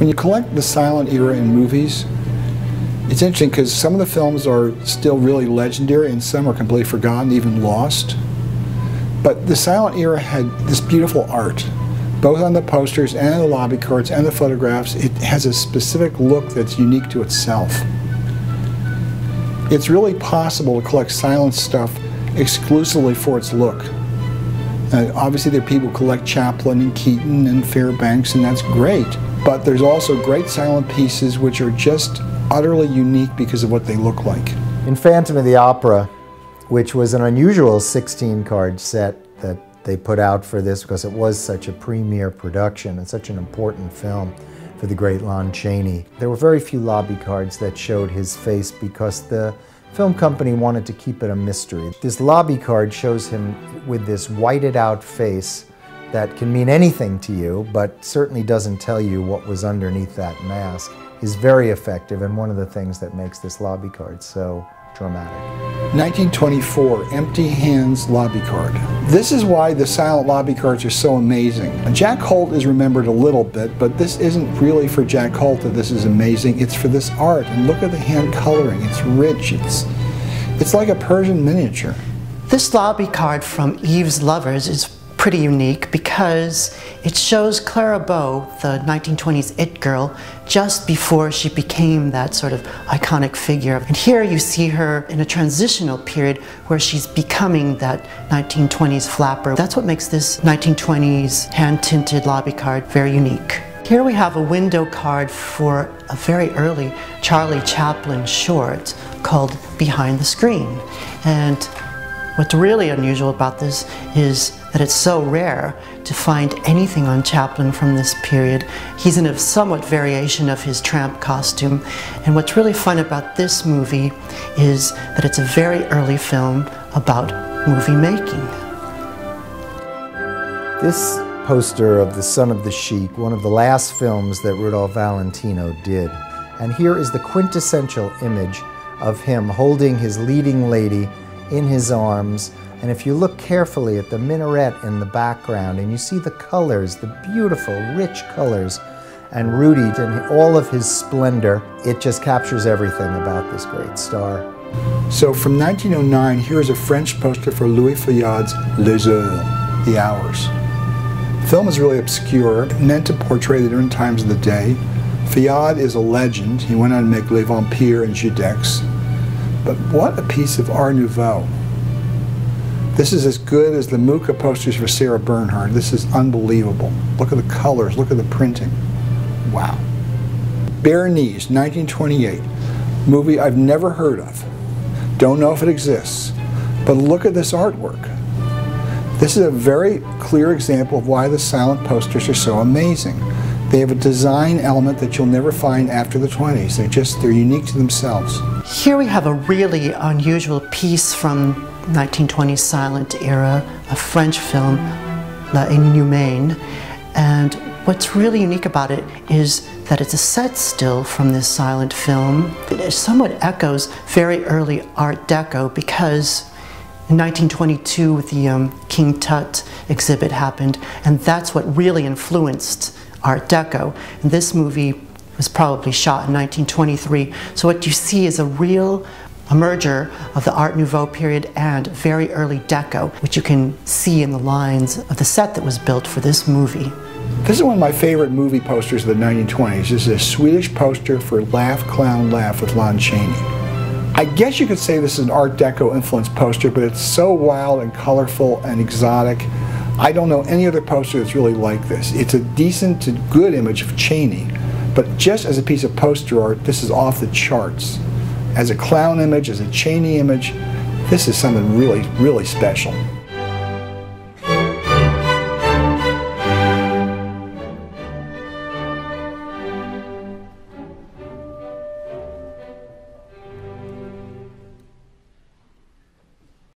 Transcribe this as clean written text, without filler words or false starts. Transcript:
When you collect the silent era in movies, it's interesting because some of the films are still really legendary and some are completely forgotten, even lost. But the silent era had this beautiful art, both on the posters and the lobby cards and the photographs. It has a specific look that's unique to itself. It's really possible to collect silent stuff exclusively for its look. Obviously there are people who collect Chaplin and Keaton and Fairbanks, and that's great. But there's also great silent pieces which are just utterly unique because of what they look like. In Phantom of the Opera, which was an unusual 16-card set that they put out for this because it was such a premier production and such an important film for the great Lon Chaney, there were very few lobby cards that showed his face because the film company wanted to keep it a mystery. This lobby card shows him with this whited out face that can mean anything to you, but certainly doesn't tell you what was underneath that mask. Is very effective and one of the things that makes this lobby card so dramatic. 1924, Empty Hands lobby card. This is why the silent lobby cards are so amazing. Jack Holt is remembered a little bit, but this isn't really for Jack Holt that this is amazing. It's for this art, and look at the hand coloring. It's rich. It's like a Persian miniature. This lobby card from Eve's Lovers is pretty unique because it shows Clara Bow, the 1920s it girl, just before she became that sort of iconic figure. And here you see her in a transitional period where she's becoming that 1920s flapper. That's what makes this 1920s hand-tinted lobby card very unique. Here we have a window card for a very early Charlie Chaplin short called Behind the Screen. And what's really unusual about this is that it's so rare to find anything on Chaplin from this period. He's in a somewhat variation of his tramp costume. And what's really fun about this movie is that it's a very early film about movie making. This poster of The Son of the Sheik, one of the last films that Rudolph Valentino did. And here is the quintessential image of him holding his leading lady in his arms. And if you look carefully at the minaret in the background and you see the colors, the beautiful, rich colors, and Rudy in all of his splendor, it just captures everything about this great star. So from 1909, here's a French poster for Louis Feuillard's Les Heures, The Hours. The film is really obscure, meant to portray the different times of the day. Feuillard is a legend. He went on to make Les Vampires and Judex. But what a piece of Art Nouveau. This is as good as the Mucha posters for Sarah Bernhardt. This is unbelievable. Look at the colors, look at the printing. Wow. Bare Knees, 1928. Movie I've never heard of. Don't know if it exists. But look at this artwork. This is a very clear example of why the silent posters are so amazing. They have a design element that you'll never find after the 20s. They're unique to themselves. Here we have a really unusual piece from 1920s silent era, a French film, L'Inhumaine. And what's really unique about it is that it's a set still from this silent film. It somewhat echoes very early Art Deco because in 1922 the King Tut exhibit happened, and that's what really influenced Art Deco. And this movie was probably shot in 1923. So what you see is a merger of the Art Nouveau period and very early Deco, which you can see in the lines of the set that was built for this movie. This is one of my favorite movie posters of the 1920s. This is a Swedish poster for Laugh, Clown, Laugh with Lon Chaney. I guess you could say this is an Art Deco influenced poster, but it's so wild and colorful and exotic. I don't know any other poster that's really like this. It's a decent to good image of Chaney, but just as a piece of poster art, this is off the charts. As a clown image, as a Chaney image, this is something really, really special.